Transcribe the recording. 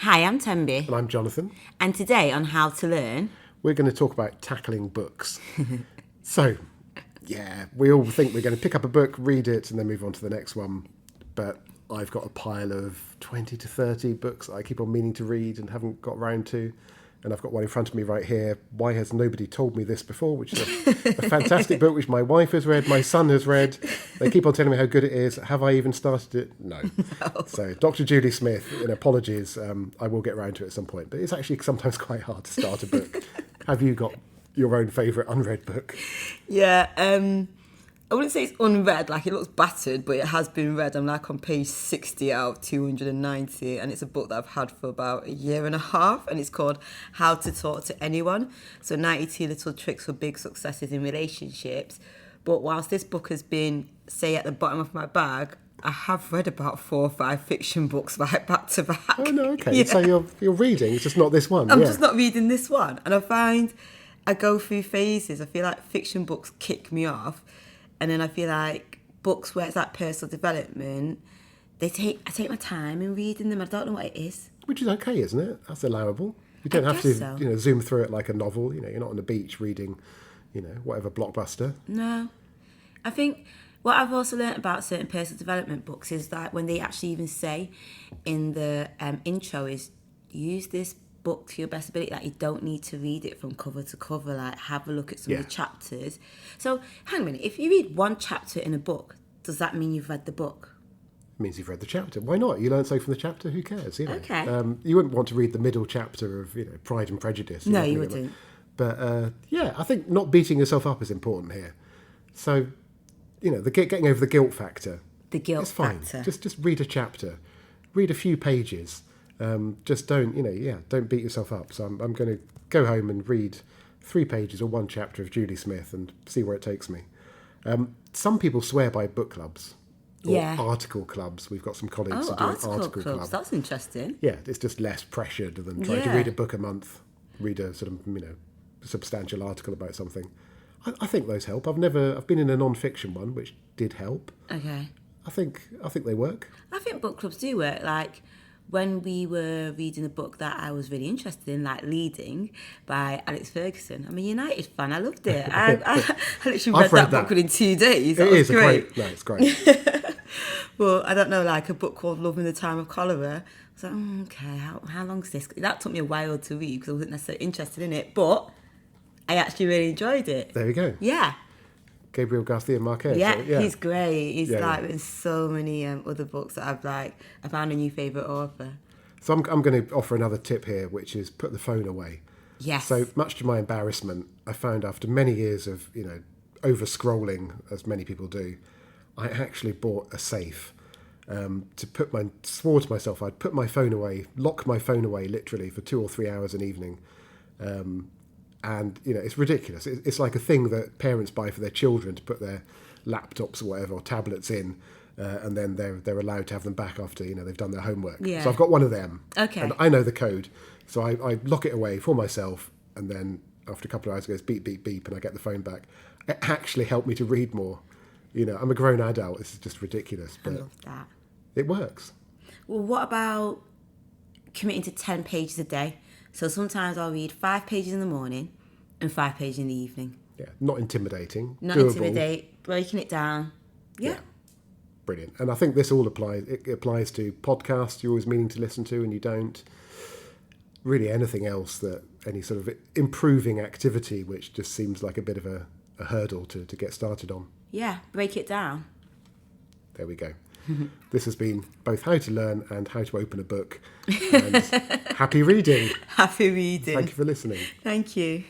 Hi, I'm Thembi. And I'm Jonathan. And today on How to Learn, we're going to talk about tackling books. So, we all think we're going to pick up a book, read it, and then move on to the next one. But I've got a pile of 20 to 30 books that I keep on meaning to read and haven't got round to. And I've got one in front of me right here. Why has nobody told me this before? Which is a fantastic book, which my wife has read, my son has read. They keep on telling me how good it is. Have I even started it? No. So, Dr. Julie Smith, apologies, I will get round to it at some point. But it's actually sometimes quite hard to start a book. Have you got your own favourite unread book? Yeah, I wouldn't say it's unread, like it looks battered, but it has been read. I'm like on page 60 out of 290, and it's a book that I've had for about a year and a half, and it's called How to Talk to Anyone. So 92 Little Tricks for Big Successes in Relationships. But whilst this book has been, say, at the bottom of my bag, I have read about 4 or 5 fiction books right back to back. Oh, no, okay. Yeah. So you're reading, it's just not this one. I'm just not reading this one. And I find I go through phases. I feel like fiction books kick me off. And then I feel like books where it's like personal development, I take my time in reading them. I don't know what it is. Which is okay, isn't it? That's allowable. You don't have to, zoom through it like a novel. You're not on the beach reading, whatever blockbuster. No. I think what I've also learnt about certain personal development books is that when they actually even say in the intro is use this book to your best ability, like you don't need to read it from cover to cover, like have a look at some of the chapters. So hang on a minute, if you read one chapter in a book, does that mean you've read the book? It means you've read the chapter. Why not? You learn something from the chapter, who cares? Okay. You wouldn't want to read the middle chapter of Pride and Prejudice. No, you wouldn't. But I think not beating yourself up is important here. So the getting over the guilt factor. The guilt it's fine. factor. Just read a chapter, read a few pages. Just don't beat yourself up. So I'm going to go home and read 3 pages or 1 chapter of Julie Smith and see where it takes me. Some people swear by book clubs or article clubs. We've got some colleagues who do an article club. That's interesting. Yeah, it's just less pressured than trying to read a book a month, read a sort of substantial article about something. I think those help. I've been in a non-fiction one which did help. Okay. I think they work. I think book clubs do work. Like when we were reading a book that I was really interested in, like Leading by Alex Ferguson. I'm a United fan. I loved it. I literally read that book within 2 days. It's great. It's great. Well, I don't know, like a book called Love in the Time of Cholera. I was like, okay, how long is this? That took me a while to read because I wasn't necessarily interested in it, but I actually really enjoyed it. There we go. Yeah. Gabriel Garcia Marquez. Yeah, he's great. He's written so many other books that I found a new favourite author. So I'm going to offer another tip here, which is put the phone away. Yes. So much to my embarrassment, I found after many years of, over scrolling, as many people do, I actually bought a safe swore to myself I'd put my phone away, lock my phone away literally for 2 or 3 hours an evening. And, it's ridiculous. It's like a thing that parents buy for their children to put their laptops or whatever, or tablets in, and then they're allowed to have them back after, they've done their homework. Yeah. So I've got one of them. Okay. And I know the code. So I lock it away for myself, and then after a couple of hours it goes beep, beep, beep, and I get the phone back. It actually helped me to read more. I'm a grown adult. This is just ridiculous. But I love that. It works. Well, what about committing to 10 pages a day? So sometimes I'll read 5 pages in the morning and 5 pages in the evening. Yeah, not intimidating. Not doable. intimidate, breaking it down. Yeah. Brilliant. And I think this all applies. It applies to podcasts you're always meaning to listen to and you don't. Really anything else any sort of improving activity which just seems like a bit of a hurdle to get started on. Yeah, break it down. There we go. This has been both how to learn and how to open a book. And happy reading. Happy reading. Thank you for listening. Thank you.